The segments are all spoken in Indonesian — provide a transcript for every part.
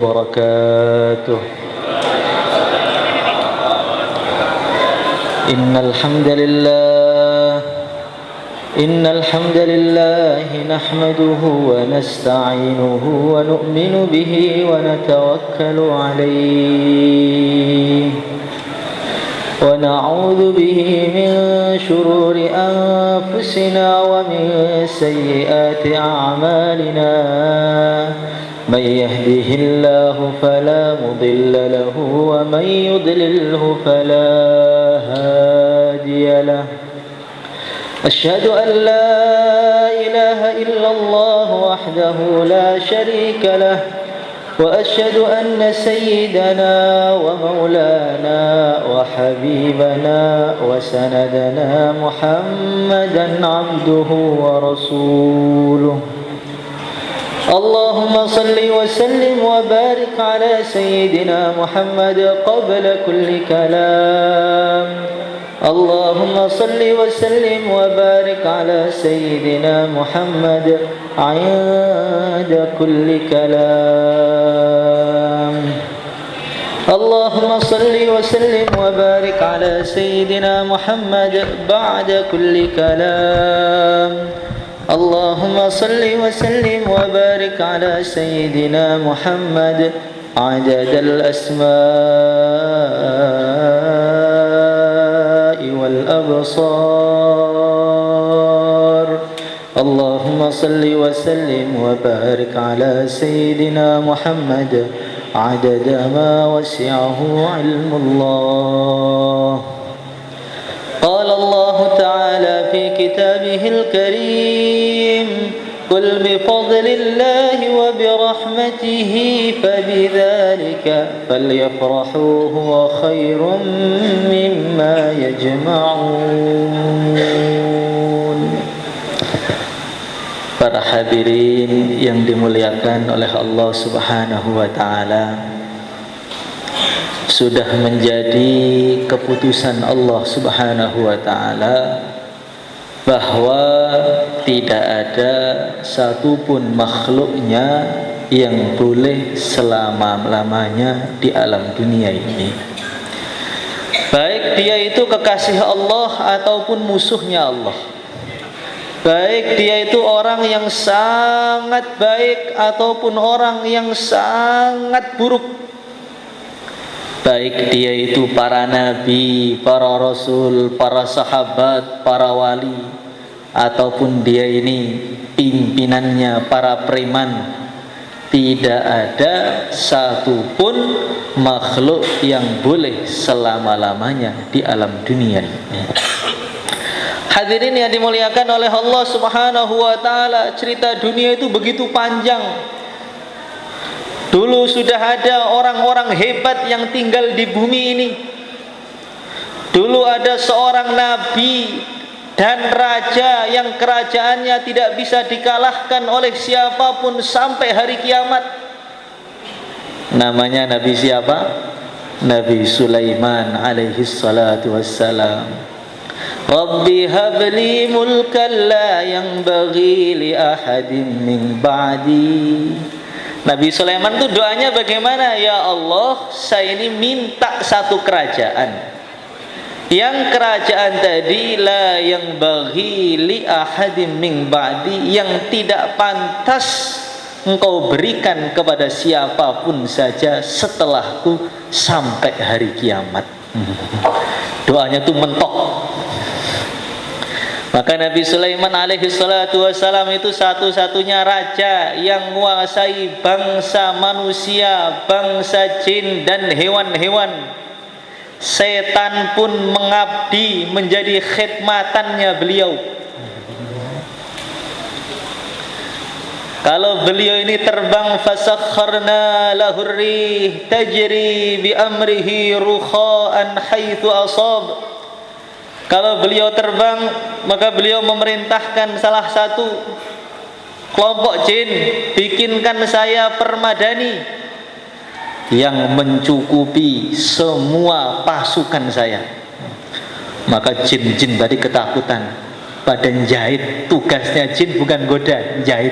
وبركاته. إن الحمد لله نحمده ونستعينه ونؤمن به ونتوكل عليه ونعوذ به من شرور أنفسنا ومن سيئات أعمالنا. من يهده الله فلا مضل له ومن يضلله فلا هادي له. أشهد أن لا إله إلا الله وحده لا شريك له وأشهد أن سيدنا ومولانا وحبيبنا وسندنا محمدا عبده ورسوله. اللهم صل وسلم وبارك على سيدنا محمد قبل كل كلام. اللهم صل وسلم وبارك على سيدنا محمد عند كل كلام. اللهم صل وسلم وبارك على سيدنا محمد بعد كل كلام. اللهم صل وسلم وبارك على سيدنا محمد عدد الأسماء والأبصار. اللهم صل وسلم وبارك على سيدنا محمد عدد ما وسعه علم الله. قال الله تعالى في كتابه الكريم: قل بفضل الله وبرحمته فبذلك فليفرحوا هو خير مما يجمعون. Para hadirin yang dimuliakan oleh Allah Subhanahu wa taala, sudah menjadi keputusan Allah Subhanahu wa taala bahwa tidak ada satupun makhluknya yang boleh selama-lamanya di alam dunia ini, baik dia itu kekasih Allah ataupun musuhnya Allah, baik dia itu orang yang sangat baik ataupun orang yang sangat buruk, baik dia itu para nabi, para rasul, para sahabat, para wali, ataupun dia ini pimpinannya para preman. Tidak ada satupun makhluk yang boleh selama-lamanya di alam dunia ini. Hadirin yang dimuliakan oleh Allah Subhanahu wa taala, cerita dunia itu begitu panjang. Dulu sudah ada orang-orang hebat yang tinggal di bumi ini. Dulu ada seorang nabi dan raja yang kerajaannya tidak bisa dikalahkan oleh siapapun sampai hari kiamat. Namanya Nabi siapa? Nabi Sulaiman alaihi salatu wassalam. Rabbi habli mulkan la yanbaghi li ahadin min ba'di. Nabi Sulaiman itu doanya bagaimana? Ya Allah, saya ini minta satu kerajaan. Yang kerajaan tadi la yang bagi li ahadim min ba'di, yang tidak pantas engkau berikan kepada siapapun saja setelahku sampai hari kiamat. Doanya tuh mentok. Maka Nabi Sulaiman alaihi salatu wassalam itu satu-satunya raja yang menguasai bangsa manusia, bangsa jin dan hewan-hewan. Setan pun mengabdi menjadi khidmatannya beliau. Kalau beliau ini terbang, fasakharna lahur rih tajri bi amrihi rukha'an haitsu asab. Kalau beliau terbang, maka beliau memerintahkan salah satu kelompok jin, bikinkan saya permadani yang mencukupi semua pasukan saya. Maka jin-jin tadi ketakutan, pada jahit. Tugasnya jin bukan goda, jahit.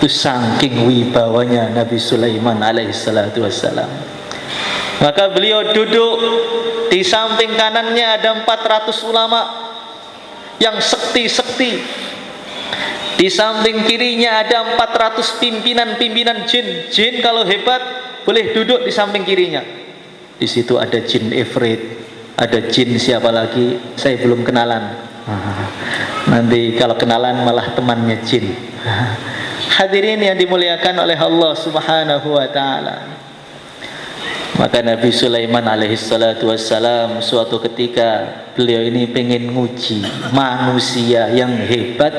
Itu saking wibawanya Nabi Sulaiman alaihissalatu wassalam. Maka beliau duduk, di samping kanannya ada 400 ulama yang sekti-sekti, di samping kirinya ada 400 pimpinan-pimpinan jin. Jin kalau hebat boleh duduk di samping kirinya. Di situ ada jin Ifrit, ada jin siapa lagi saya belum kenalan. Nanti kalau kenalan malah temannya jin. Hadirin yang dimuliakan oleh Allah Subhanahu wa taala. Maka Nabi Sulaiman alaihissalatu wassalam suatu ketika beliau ini pengen nguji manusia yang hebat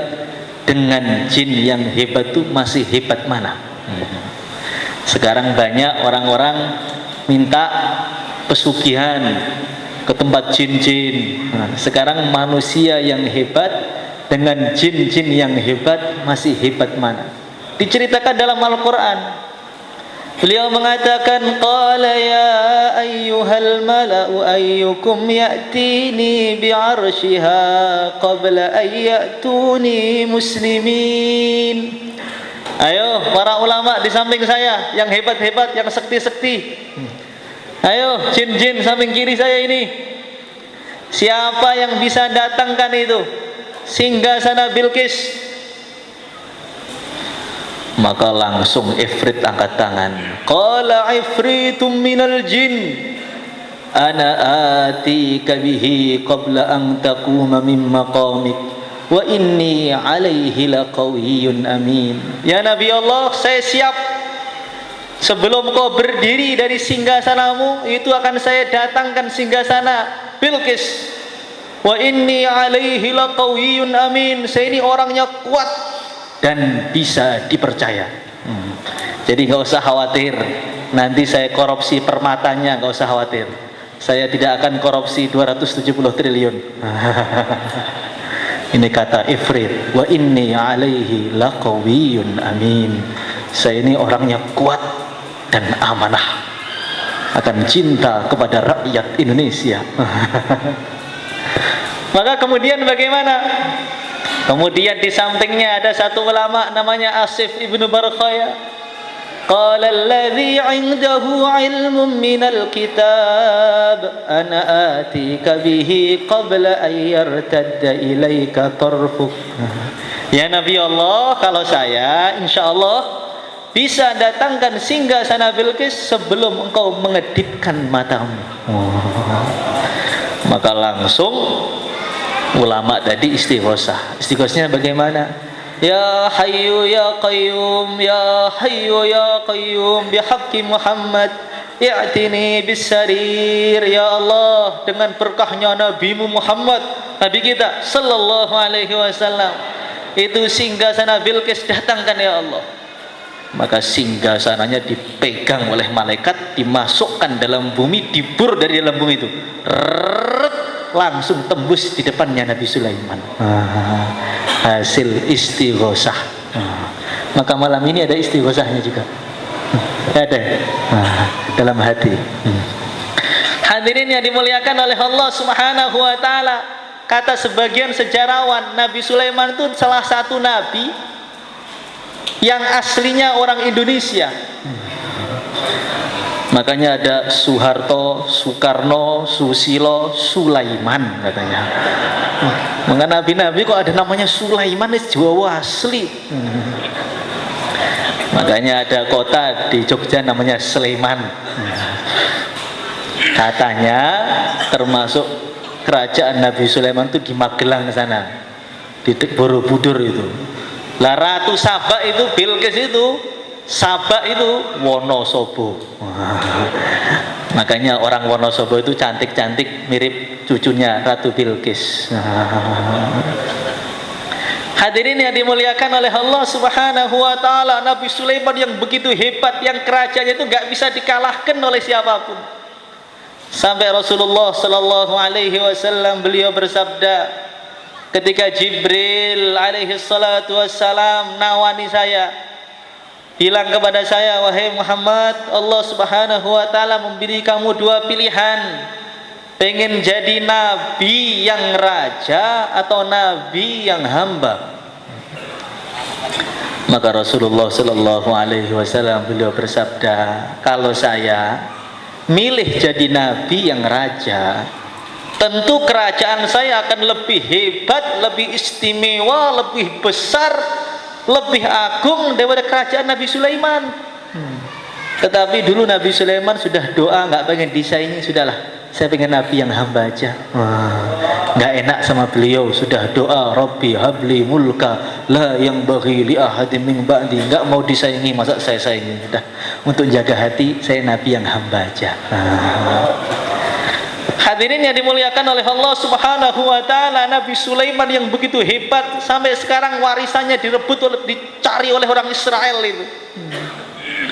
dengan jin yang hebat itu masih hebat mana. Sekarang banyak orang-orang minta pesugihan ke tempat jin-jin. Sekarang manusia yang hebat dengan jin-jin yang hebat masih hebat mana? Diceritakan dalam Al-Quran, beliau mengatakan, qala ya ayyuhal mala'u ayyukum ya'tini bi'arshiha qabla an ya'tuni muslimin. Ayo para ulama di samping saya yang hebat-hebat, yang sekti-sekti, ayo jin-jin samping kiri saya ini, siapa yang bisa datangkan itu singgasana Bilqis? Maka langsung Ifrit angkat tangan. Qala ifritum minal jin ana atika bihi qabla an taquma min maqamik wa inni alaihi laqawiyyun amin. Ya Nabi Allah, saya siap sebelum kau berdiri dari singgasanamu itu akan saya datangkan singgasana Bilqis. Wa inni alaihi laqawiyyun amin. Saya ini orangnya kuat dan bisa dipercaya. Jadi nggak usah khawatir nanti saya korupsi permatanya, nggak usah khawatir. Saya tidak akan korupsi 270 triliun. Ini kata Ifrit, wa inni alaihi laqawiyyun amin. Saya ini orangnya kuat dan amanah, akan cinta kepada rakyat Indonesia. Maka kemudian bagaimana? Kemudian di sampingnya ada satu ulama namanya Asif ibnu Barkhaya. Qala alladhi 'indahu 'ilmun minal kitab ana atika bihi qabla an yartadda ilaika tarfuk. Ya Nabi Allah, kalau saya insyaallah bisa datangkan singgasana Bilqis sebelum engkau mengedipkan matamu. Maka langsung ulama tadi istighosah. Istighosahnya bagaimana? Ya Hayyu ya Qayyum, ya Hayyu ya Qayyum bihaqqi Muhammad i'tini bisarir. Ya Allah, dengan berkahnya Nabimu Muhammad, Nabi kita sallallahu alaihi wasallam, itu singgasana Bilqis datangkan ya Allah. Maka singgasananya dipegang oleh malaikat, dimasukkan dalam bumi, dibur dari dalam bumi itu. Langsung tembus di depannya Nabi Sulaiman. Hasil istighosah. Maka malam ini ada istighosahnya juga. Ada dalam hati. Hadirin yang dimuliakan oleh Allah Subhanahu wa taala, kata sebagian sejarawan, Nabi Sulaiman itu salah satu nabi yang aslinya orang Indonesia. Makanya ada Soeharto, Soekarno, Susilo, Sulaiman katanya. Maka nabi-nabi kok ada namanya Sulaiman, Jawa asli. Makanya ada kota di Jogja namanya Sleman. Katanya termasuk kerajaan Nabi Sulaiman itu di Magelang sana, di Borobudur itu. Lah Ratu Saba itu Bilqis itu, Saba itu Wonosobo. Makanya orang Wonosobo itu cantik-cantik, mirip cucunya Ratu Bilqis. Hadirin yang dimuliakan oleh Allah Subhanahu wa taala, Nabi Sulaiman yang begitu hebat, yang kerajaannya itu nggak bisa dikalahkan oleh siapapun. Sampai Rasulullah sallallahu alaihi wasallam beliau bersabda, ketika Jibril alaihi salatu wassalam nawani saya, bilang kepada saya, wahai Muhammad, Allah Subhanahu wa taala memberi kamu dua pilihan. Pengen jadi nabi yang raja atau nabi yang hamba? Maka Rasulullah Shallallahu Alaihi Wasallam beliau bersabda, kalau saya milih jadi nabi yang raja, tentu kerajaan saya akan lebih hebat, lebih istimewa, lebih besar, lebih agung daripada kerajaan Nabi Sulaiman. Tetapi dulu Nabi Sulaiman sudah doa, nggak pengen disaingi, sudahlah, saya pengen nabi yang hamba aja. Nggak enak sama beliau, sudah doa, Rabbi habli mulka la yang bagi li ahadin min ba'di, nggak mau disaingi, masa saya saingi. Sudah, untuk jaga hati saya nabi yang hamba aja. Hadirin yang dimuliakan oleh Allah Subhanahu wa taala, Nabi Sulaiman yang begitu hebat sampai sekarang warisannya direbut dicari oleh orang Israel itu.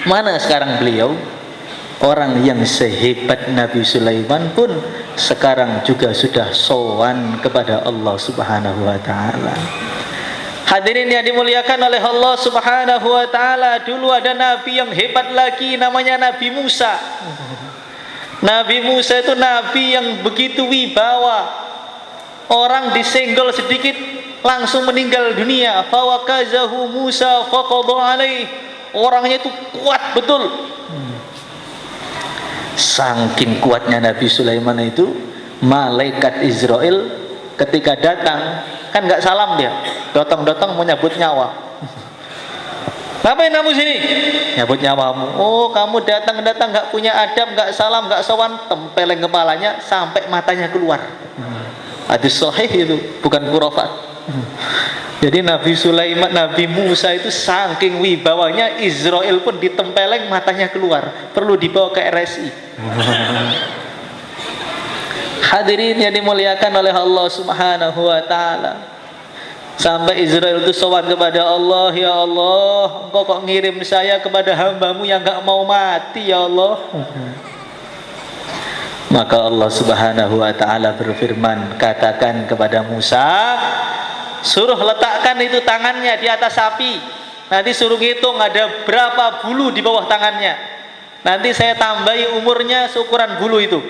Mana sekarang beliau? Orang yang sehebat Nabi Sulaiman pun sekarang juga sudah sowan kepada Allah Subhanahu wa taala. Hadirin yang dimuliakan oleh Allah Subhanahu wa taala, dulu ada nabi yang hebat lagi, namanya Nabi Musa. Nabi Musa itu nabi yang begitu wibawa. Orang disenggol sedikit langsung meninggal dunia. Fawakazahu Musa faqada alaih. Orangnya itu kuat betul. Saking kuatnya Nabi Sulaiman itu, malaikat Israel ketika datang, kan nggak salam dia, datang-datang mau nyabut nyawa. Ngapain kamu sini? Nyabut nyawamu. Oh, kamu datang-datang nggak punya adab, nggak salam, nggak sowan, tempeleng kepalanya sampai matanya keluar. Hadis sahih itu, bukan khurafat. Jadi Nabi Sulaiman, Nabi Musa itu saking wibawanya, Israel pun ditempeleng matanya keluar, perlu dibawa ke RSI. Hadirin yang dimuliakan oleh Allah Subhanahu wa taala, sampai Israel itu sowan kepada Allah, ya Allah, engkau kok ngirim saya kepada hambamu yang gak mau mati, ya Allah. Maka Allah Subhanahu wa ta'ala berfirman, katakan kepada Musa, suruh letakkan itu tangannya di atas sapi, nanti suruh ngitung ada berapa bulu di bawah tangannya, nanti saya tambahi umurnya seukuran bulu itu.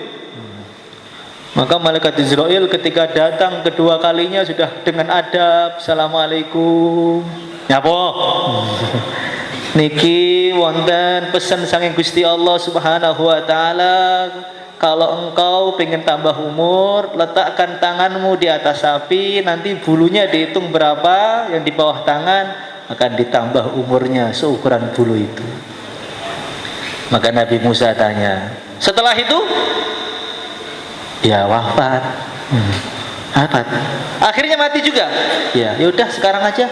Maka malaikat Israel ketika datang kedua kalinya sudah dengan adab, Assalamualaikum. Nyapa? Niki wonten pesan saking Gusti Allah Subhanahu wa taala, kalau engkau pengen tambah umur, letakkan tanganmu di atas sapi, nanti bulunya dihitung berapa yang di bawah tangan, akan ditambah umurnya seukuran bulu itu. Maka Nabi Musa tanya, setelah itu ya wafat. Wafat. Akhirnya mati juga. Ya, yaudah sekarang aja.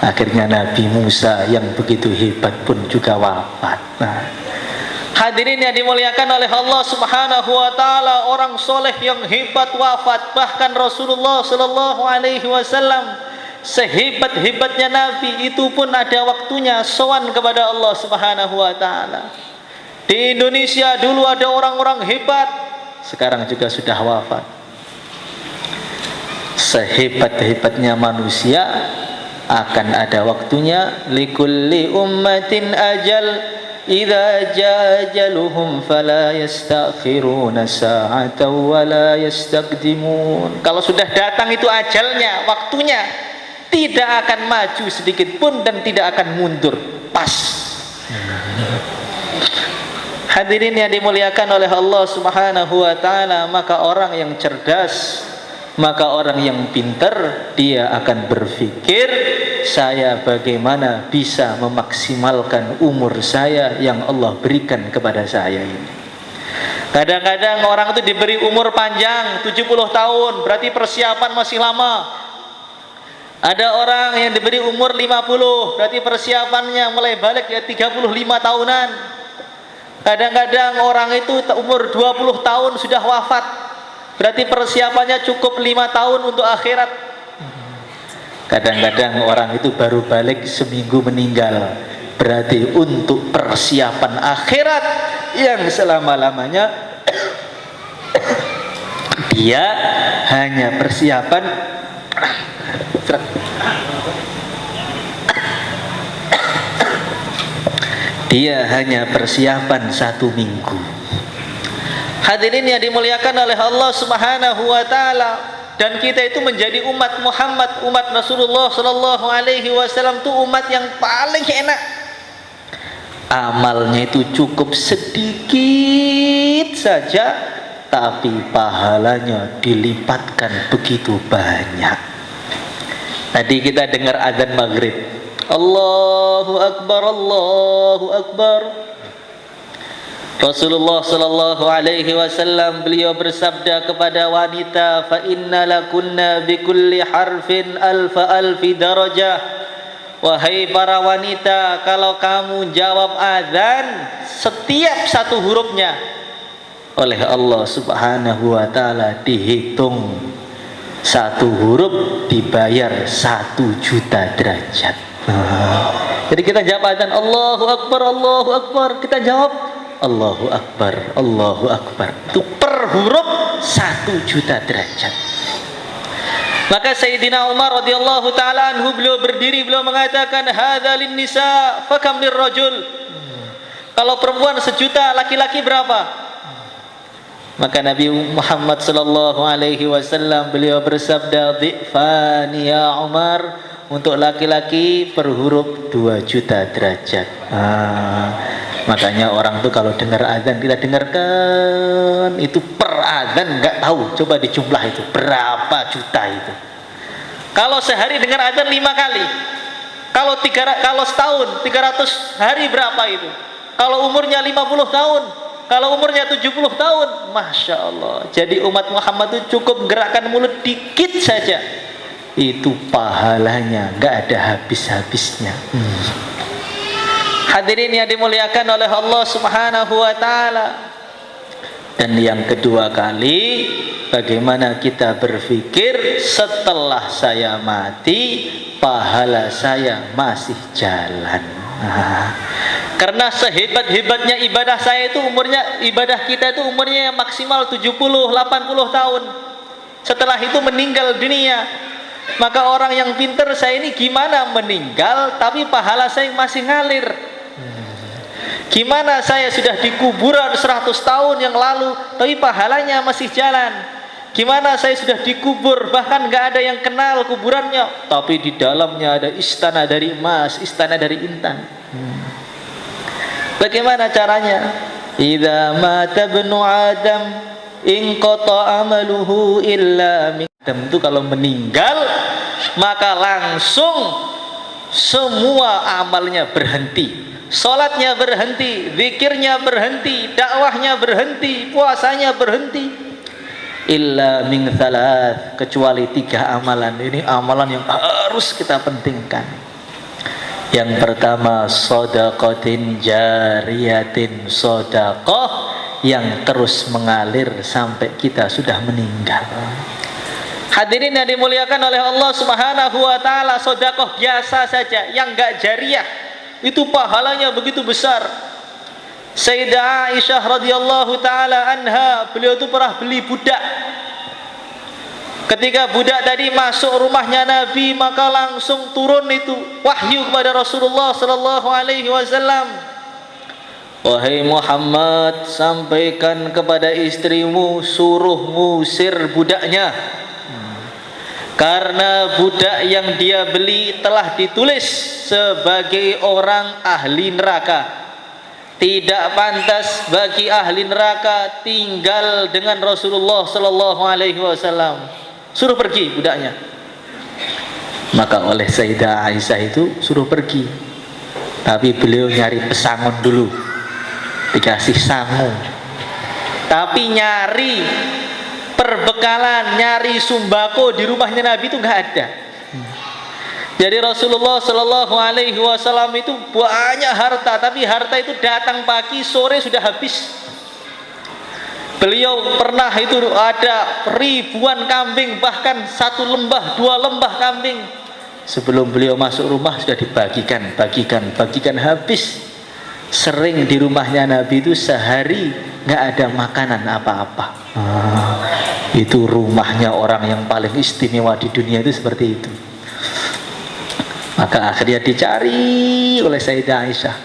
Akhirnya Nabi Musa yang begitu hebat pun juga wafat. Hadirin yang dimuliakan oleh Allah Subhanahu wa taala, orang soleh yang hebat wafat. Bahkan Rasulullah Shallallahu Alaihi Wasallam sehebat-hebatnya Nabi itu pun ada waktunya sowan kepada Allah Subhanahu wa taala. Di Indonesia dulu ada orang-orang hebat, sekarang juga sudah wafat. Sehebat-hebatnya manusia akan ada waktunya. Likulli ummatin ajal, idza jaa ajaluhum fala yastakhiruna sa'atan wa la yastaqdimun. Kalau sudah datang itu ajalnya, waktunya, tidak akan maju sedikit pun dan tidak akan mundur, pas. Hadirin yang dimuliakan oleh Allah Subhanahu wa taala, maka orang yang cerdas, maka orang yang pintar, dia akan berpikir, saya bagaimana bisa memaksimalkan umur saya yang Allah berikan kepada saya ini. Kadang-kadang orang itu diberi umur panjang 70 tahun, berarti persiapan masih lama. Ada orang yang diberi umur 50, berarti persiapannya mulai balik ya 35 tahunan. Kadang-kadang orang itu umur 20 tahun sudah wafat, berarti persiapannya cukup 5 tahun untuk akhirat. Kadang-kadang orang itu baru balik seminggu meninggal, berarti untuk persiapan akhirat yang selama-lamanya dia hanya persiapan satu minggu. Hadirin yang dimuliakan oleh Allah Subhanahu wa taala, dan kita itu menjadi umat Muhammad, umat Rasulullah sallallahu alaihi wasallam itu umat yang paling enak. Amalnya itu cukup sedikit saja, tapi pahalanya dilipatkan begitu banyak. Tadi kita dengar azan maghrib, Allahu Akbar, Allahu Akbar. Rasulullah sallallahu alaihi wasallam beliau bersabda kepada wanita, fa inna lakunna bikulli harfin alfi darajah. Wahai para wanita, kalau kamu jawab azan, setiap satu hurufnya oleh Allah Subhanahu wa taala dihitung satu huruf dibayar 1.000.000 derajat. Jadi kita jawab azan Allahu Akbar, Allahu Akbar, kita jawab Allahu Akbar, Allahu Akbar. Itu per huruf 1.000.000 derajat. Maka Sayyidina Umar radhiyallahu taala anhu beliau berdiri, beliau mengatakan hadza lin nisa fakam lirrajul. Kalau perempuan 1.000.000, laki-laki berapa? Maka Nabi Muhammad sallallahu alaihi wasallam beliau bersabda, "Dhifani ya Umar, untuk laki-laki per huruf 2.000.000 derajat." Makanya orang tuh kalau dengar azan, kita dengarkan itu per azan nggak tahu, coba dijumlah itu berapa juta itu. Kalau sehari dengar azan 5 kali, kalau setahun 300 hari berapa itu? Kalau umurnya 50 tahun, kalau umurnya 70 tahun, Masya Allah. Jadi umat Muhammad itu cukup gerakan mulut dikit saja, itu pahalanya nggak ada habis-habisnya. Hadirin yang dimuliakan oleh Allah Subhanahu wa taala. Dan yang kedua kali, bagaimana kita berpikir setelah saya mati pahala saya masih jalan. Karena sehebat-hebatnya ibadah saya itu ibadah kita itu umurnya maksimal 70-80 tahun. Setelah itu meninggal dunia. Maka orang yang pintar saya ini gimana meninggal tapi pahala saya masih ngalir. Gimana saya sudah di kuburan 100 tahun yang lalu tapi pahalanya masih jalan. Gimana saya sudah dikubur bahkan nggak ada yang kenal kuburannya, tapi di dalamnya ada istana dari emas, istana dari intan. Bagaimana caranya? Idza mata ibnu Adam inqata amaluhu illa min Adam. Itu kalau meninggal maka langsung semua amalnya berhenti. Salatnya berhenti, zikirnya berhenti, dakwahnya berhenti, puasanya berhenti. Illa min thalath, kecuali 3 amalan. Ini amalan yang harus kita pentingkan. Yang pertama, shadaqatin jariyatin, sedekah yang terus mengalir sampai kita sudah meninggal. Hadirin yang dimuliakan oleh Allah Subhanahu wa taala, sedekah biasa saja yang enggak jariyah itu pahalanya begitu besar. Sayyidah Aisyah radhiyallahu taala anha, beliau itu pernah beli budak. Ketika budak tadi masuk rumahnya Nabi, maka langsung turun itu wahyu kepada Rasulullah sallallahu alaihi wasallam. Wahai Muhammad, sampaikan kepada istrimu suruh ngusir budaknya. Karena budak yang dia beli telah ditulis sebagai orang ahli neraka. Tidak pantas bagi ahli neraka tinggal dengan Rasulullah sallallahu alaihi wasallam. Suruh pergi budaknya. Maka oleh Sayyidah Aisyah itu suruh pergi. Tapi beliau nyari pesangon dulu. Dikasih sangu. Tapi nyari perbekalan, nyari sumbako di rumahnya Nabi itu nggak ada. Jadi Rasulullah Shallallahu Alaihi Wasallam itu banyak harta, tapi harta itu datang pagi, sore sudah habis. Beliau pernah itu ada ribuan kambing, bahkan 1 lembah, 2 lembah kambing. Sebelum beliau masuk rumah sudah bagikan habis. Sering di rumahnya Nabi itu sehari nggak ada makanan apa-apa. Itu rumahnya orang yang paling istimewa di dunia itu seperti itu. Maka akhirnya dicari oleh Sayyidah Aisyah.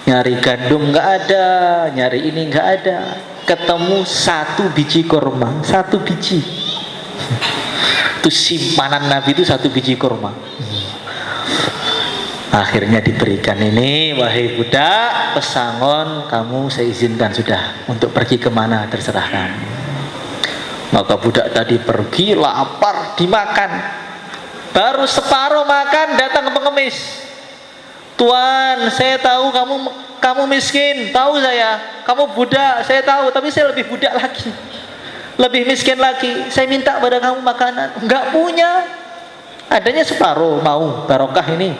Nyari gandum nggak ada, nyari ini nggak ada. Ketemu 1 biji kurma, 1 biji. Itu simpanan Nabi itu 1 biji kurma. Akhirnya diberikan ini, wahai budak, pesangon kamu saya izinkan sudah untuk pergi kemana terserah kamu. Maka budak tadi pergi, lapar, dimakan. Baru separuh makan datang ke pengemis. Tuan, saya tahu kamu miskin, tahu saya. Kamu budak, saya tahu, tapi saya lebih budak lagi, lebih miskin lagi. Saya minta pada kamu makanan, enggak punya. Adanya separuh, mau barokah ini.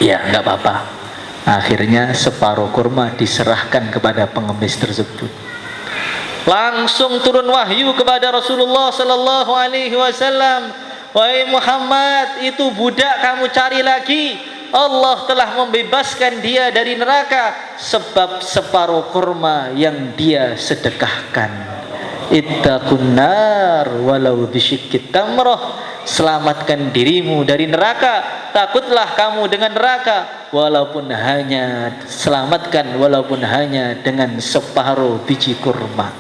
Ya enggak apa-apa. Akhirnya separuh kurma diserahkan kepada pengemis tersebut. Langsung turun wahyu kepada Rasulullah sallallahu alaihi wasallam, wahai Muhammad, itu budak kamu cari lagi. Allah telah membebaskan dia dari neraka sebab separuh kurma yang dia sedekahkan. Ittaqun nar walau bisyikit tamrah. Selamatkan dirimu dari neraka, takutlah kamu dengan neraka walaupun hanya dengan separuh biji kurma.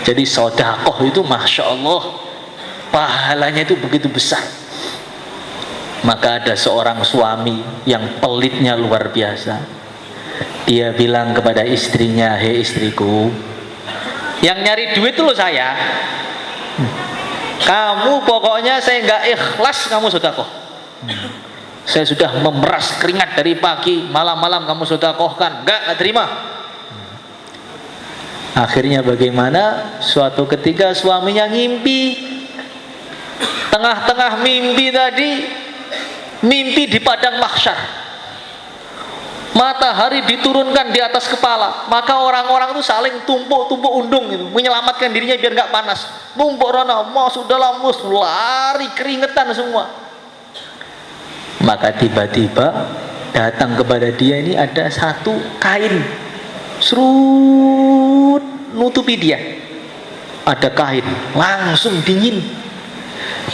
Jadi sedekah itu Masya Allah pahalanya itu begitu besar. Maka ada seorang suami yang pelitnya luar biasa. Dia bilang kepada istrinya, hei istriku, yang nyari duit itu loh saya. Kamu pokoknya saya nggak ikhlas kamu sedekah. Saya sudah memeras keringat dari pagi, malam-malam kamu sedekahkan, nggak terima. Akhirnya bagaimana? Suatu ketika suaminya ngimpi. Tengah-tengah mimpi tadi, mimpi di padang mahsyar. Matahari diturunkan di atas kepala, maka orang-orang itu saling tumpuk-tumpuk undung gitu, menyelamatkan dirinya biar nggak panas. Numpuk rana, masuk dalam bus, lari keringetan semua. Maka tiba-tiba datang kepada dia ini ada satu kain, serut nutupi dia. Ada kain, langsung dingin.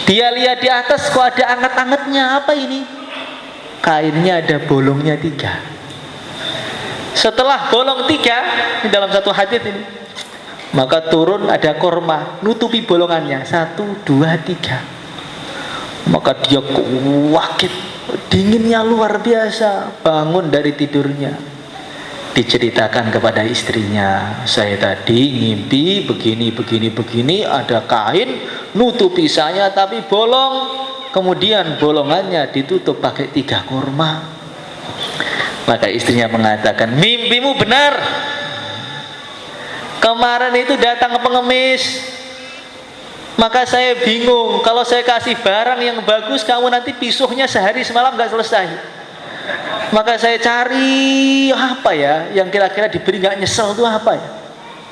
Dia lihat di atas kok ada anget-angetnya, apa ini? Kainnya ada bolongnya 3. Setelah bolong 3 di dalam satu hadis ini, maka turun ada korma nutupi bolongannya 1, 2, 3. Maka dia kuakit, dinginnya luar biasa, bangun dari tidurnya, diceritakan kepada istrinya, saya tadi ngimpi begini, ada kain nutupi saya tapi bolong, kemudian bolongannya ditutup pakai 3 kurma. Maka istrinya mengatakan, mimpimu benar. Kemarin itu datang ke pengemis, maka saya bingung, kalau saya kasih barang yang bagus, kamu nanti pisuhnya sehari semalam gak selesai. Maka saya cari apa ya yang kira-kira diberi gak nyesel itu apa ya.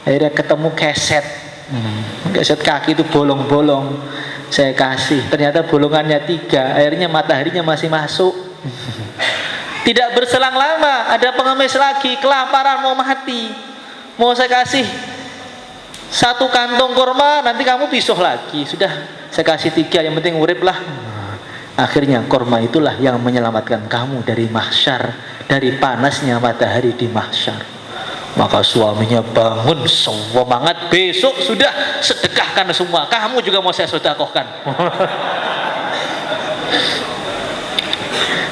Akhirnya ketemu keset, keset kaki itu bolong-bolong. Saya kasih, ternyata bolongannya 3. Akhirnya mataharinya masih masuk. Tidak berselang lama ada pengemis lagi, kelaparan mau mati, mau saya kasih 1 kantong kurma, nanti kamu pisuh lagi. Sudah saya kasih 3, yang penting urip lah. Akhirnya kurma itulah yang menyelamatkan kamu dari mahsyar, dari panasnya matahari di mahsyar. Maka suaminya bangun semangat, besok sudah sedekahkan semua, kamu juga mau saya sedekahkan.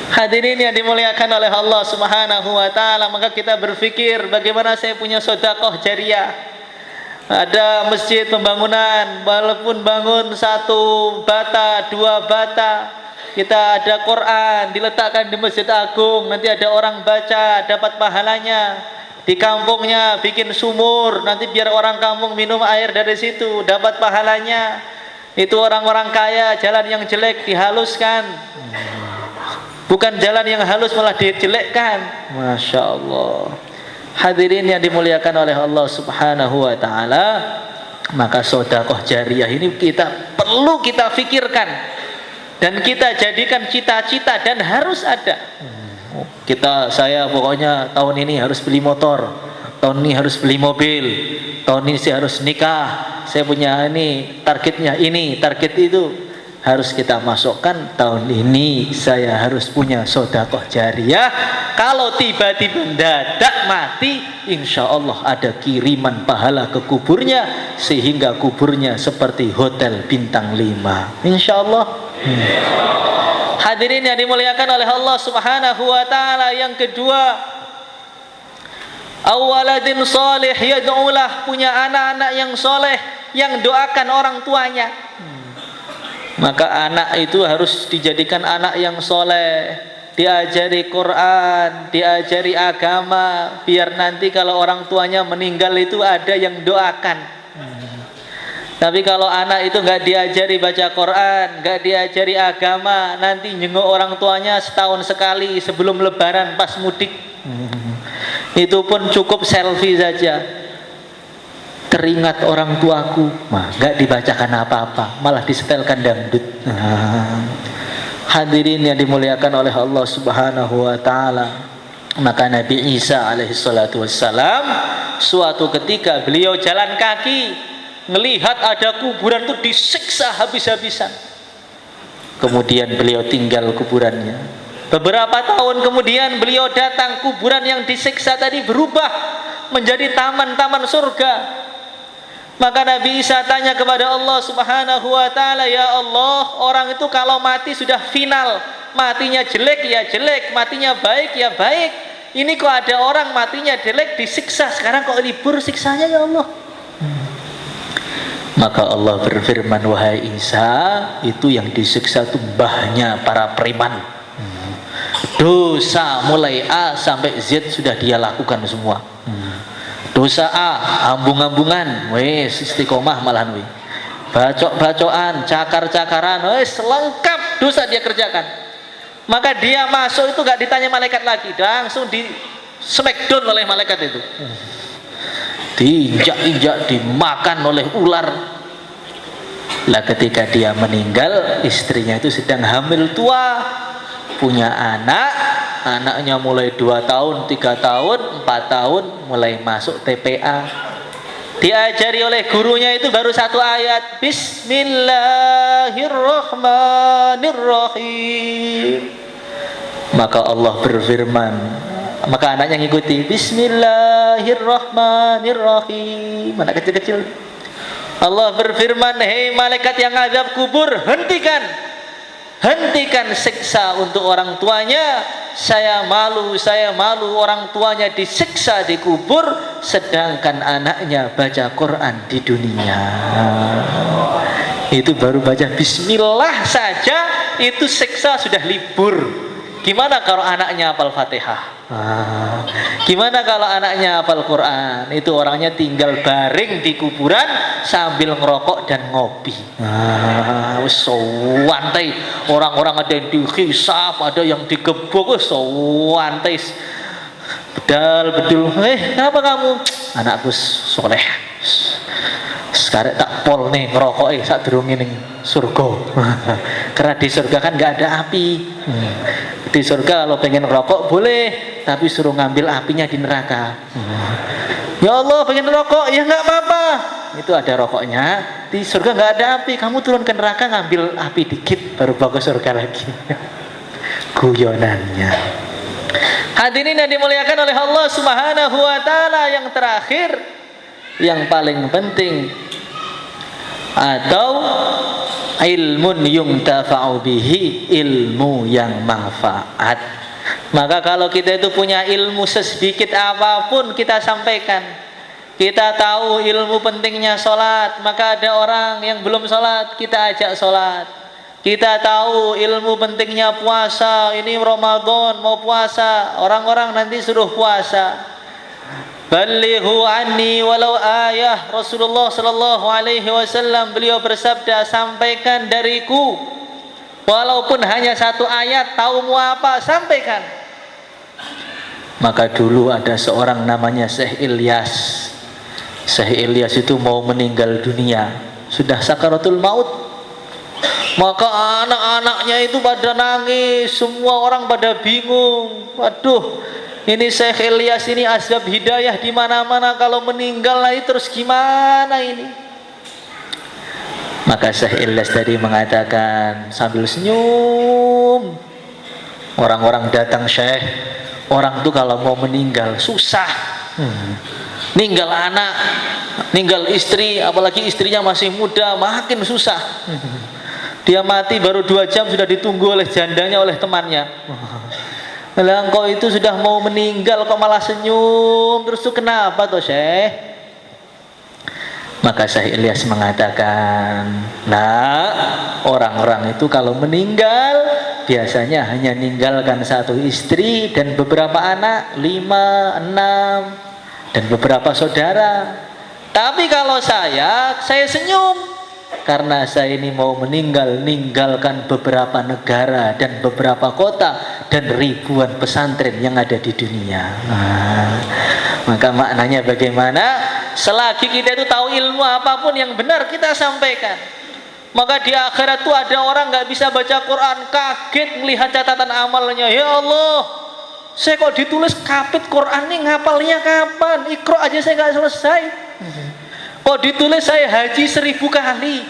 Hadirin yang dimuliakan oleh Allah Subhanahu wa taala, maka kita berpikir bagaimana saya punya sedekah jariah. Ada masjid pembangunan, walaupun bangun 1 bata, 2 bata, kita ada Quran diletakkan di Masjid Agung, nanti ada orang baca dapat pahalanya. Di kampungnya bikin sumur, nanti biar orang kampung minum air dari situ dapat pahalanya. Itu orang-orang kaya jalan yang jelek dihaluskan, bukan jalan yang halus malah dijelekkan. Masya Allah. Hadirin yang dimuliakan oleh Allah Subhanahu wa ta'ala, maka sedekah jariah ini perlu kita pikirkan dan kita jadikan cita-cita dan harus ada. Saya pokoknya tahun ini harus beli motor, tahun ini harus beli mobil, tahun ini saya harus nikah, saya punya ini targetnya, ini target itu. harus kita masukkan, tahun ini saya harus punya sedekah jariyah. Kalau tiba-tiba mendadak mati, insya Allah ada kiriman pahala ke kuburnya, sehingga kuburnya seperti hotel bintang 5, insya Allah. Hadirin yang dimuliakan oleh Allah Subhanahu wa ta'ala, yang kedua, awaladin soleh yad'ulah, punya anak-anak yang soleh yang doakan orang tuanya. Maka anak itu harus dijadikan anak yang soleh, diajari Quran, diajari agama, biar nanti kalau orang tuanya meninggal itu ada yang doakan. Tapi kalau anak itu nggak diajari baca Quran, nggak diajari agama, nanti nyengok orang tuanya setahun sekali sebelum lebaran pas mudik. Itu pun cukup selfie saja. Teringat orang tuaku, nggak dibacakan apa-apa, malah disetelkan dangdut. Hadirin yang dimuliakan oleh Allah Subhanahu wa ta'ala, maka Nabi Isa alaihi salatu wassalam, suatu ketika beliau jalan kaki, melihat ada kuburan itu disiksa habis-habisan. Kemudian beliau tinggal kuburannya. Beberapa tahun kemudian beliau datang, kuburan yang disiksa tadi berubah menjadi taman-taman surga. Maka Nabi Isa tanya kepada Allah Subhanahu wa ta'ala, ya Allah, orang itu kalau mati sudah final, matinya jelek ya jelek, matinya baik ya baik, ini kok ada orang matinya jelek disiksa, sekarang kok libur siksanya ya Allah. Maka Allah berfirman, wahai Isa, itu yang disiksa itu mbahnya para preman. Dosa mulai A sampai Z sudah dia lakukan semua. Dosa A, ambung-ambungan, wes istiqomah malahan weh. Bacok-bacokan, cakar-cakaran, wes lengkap dosa dia kerjakan. Maka dia masuk itu gak ditanya malaikat lagi, langsung di smackdown oleh malaikat itu. Diinjak-injak, dimakan oleh ular. Lah ketika dia meninggal, istrinya itu sedang hamil tua, punya anak, anaknya mulai 2 tahun, 3 tahun, 4 tahun, mulai masuk TPA. Diajari oleh gurunya itu baru 1 ayat, Bismillahirrahmanirrahim. Maka Allah berfirman, maka anaknya ngikuti, Bismillahirrahmanirrahim. Anak kecil-kecil. Allah berfirman, hei malaikat yang azab kubur, hentikan siksa untuk orang tuanya. Saya malu orang tuanya disiksa di kubur, sedangkan anaknya baca Quran di dunia. Itu baru baca bismillah saja, itu siksa sudah libur. Gimana kalau anaknya hafal Fatihah? Gimana kalau anaknya hafal Quran? Itu orangnya tinggal baring di kuburan sambil ngerokok dan ngopi. Santai. Orang-orang ada yang dihisap, ada yang digebuk, santai. Bedal-bedul. Kenapa kamu? Anakku soleh. Sekarang tak pol nih ngerokok saat durung ning surga. Karena di surga kan nggak ada api. Di surga kalau pengen rokok boleh, tapi suruh ngambil apinya di neraka. Ya Allah, pengen rokok, ya nggak apa-apa. Itu ada rokoknya. Di surga nggak ada api, kamu turun ke neraka ngambil api dikit, baru bawa ke surga lagi. Guyonannya. Hadirin yang dimuliakan oleh Allah Subhanahu wa ta'ala, yang terakhir, yang paling penting, atau ilmun yumtafa'u bihi, ilmu yang manfaat. Maka kalau kita itu punya ilmu sedikit apapun kita sampaikan. Kita tahu ilmu pentingnya sholat, maka ada orang yang belum sholat, kita ajak sholat. Kita tahu ilmu pentingnya puasa, ini Ramadan mau puasa, orang-orang nanti suruh puasa. Balighu anni walau ayah. Rasulullah sallallahu alaihi wasallam beliau bersabda, sampaikan dariku walaupun hanya 1 ayat, tahu mau apa sampaikan. Maka dulu ada seorang namanya Syekh Ilyas. Syekh Ilyas itu mau meninggal dunia, sudah sakaratul maut. Maka anak-anaknya itu pada nangis, semua orang pada bingung. Waduh, ini Syekh Ilyas ini asbab hidayah di mana-mana, kalau meninggal lagi terus gimana ini? Maka Syekh Ilyas tadi mengatakan sambil senyum, orang-orang datang, Syekh, orang tuh kalau mau meninggal susah, ninggal anak, ninggal istri, apalagi istrinya masih muda, makin susah. Dia mati baru 2 jam sudah ditunggu oleh jandanya, oleh temannya. Lah engkau itu sudah mau meninggal kok malah senyum terus, tuh kenapa tuh Syekh? Maka Syekh Ilyas mengatakan, nah orang-orang itu kalau meninggal biasanya hanya meninggalkan 1 istri dan beberapa anak, 5, 6 dan beberapa saudara. Tapi kalau saya senyum karena saya ini mau meninggalkan beberapa negara dan beberapa kota dan ribuan pesantren yang ada di dunia. Maka maknanya bagaimana? Selagi kita itu tahu ilmu apapun yang benar kita sampaikan. Maka di akhirat itu ada orang nggak bisa baca Quran, kaget melihat catatan amalnya. Ya Allah, saya kok ditulis kapit Quran nih, ngapalnya kapan? Iqra aja saya nggak selesai. Kok ditulis saya haji 1000 kali.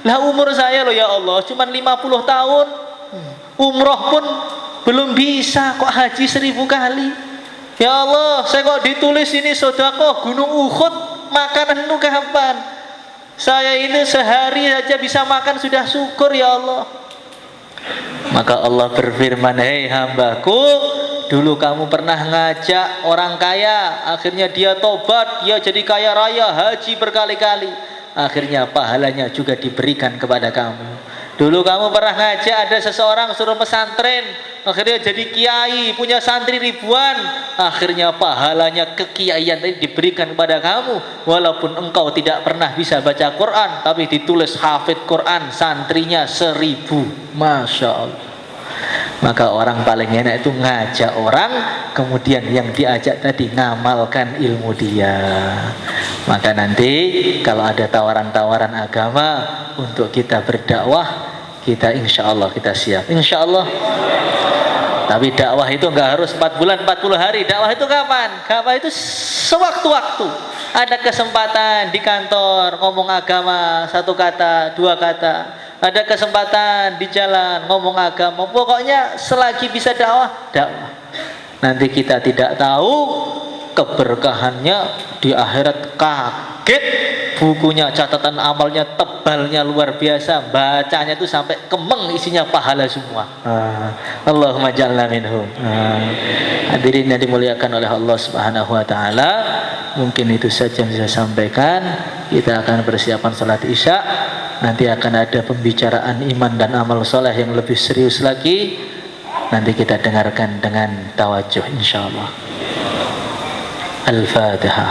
Lah umur saya loh ya Allah cuma 50 tahun, umroh pun belum bisa, kok haji 1000 kali. Ya Allah, saya kok ditulis ini sedekah Gunung Uhud, makanan itu kapan? Saya ini sehari saja bisa makan sudah syukur ya Allah. Maka Allah berfirman, hei hambaku, dulu kamu pernah ngajak orang kaya, akhirnya dia tobat, dia jadi kaya raya, haji berkali-kali, akhirnya pahalanya juga diberikan kepada kamu. Dulu kamu pernah ngajak ada seseorang suruh pesantren, akhirnya jadi kiai, punya santri ribuan, akhirnya pahalanya kekiaian tadi diberikan kepada kamu. Walaupun engkau tidak pernah bisa baca Quran, tapi ditulis hafid Quran, santrinya 1000. Masya Allah. Maka orang paling enak itu ngajak orang, kemudian yang diajak tadi ngamalkan ilmu dia. Maka nanti kalau ada tawaran-tawaran agama untuk kita berdakwah, kita insya Allah kita siap, insya Allah. Tapi dakwah itu nggak harus 4 bulan 40 hari. Dakwah itu kapan? Dakwah itu sewaktu-waktu. Ada kesempatan di kantor ngomong agama 1 kata 2 kata, ada kesempatan di jalan ngomong agama, pokoknya selagi bisa dakwah. Nanti kita tidak tahu keberkahannya di akhirat, kaget, bukunya catatan amalnya tebalnya luar biasa, bacanya itu sampai kemeng isinya pahala semua. Allahumma ja'alna minhum. Hadirin yang dimuliakan oleh Allah Subhanahu wa taala, mungkin itu saja yang saya sampaikan. Kita akan persiapan salat Isya. Nanti akan ada pembicaraan iman dan amal soleh yang lebih serius lagi. Nanti kita dengarkan dengan tawajuh insyaallah. Al-Fatihah.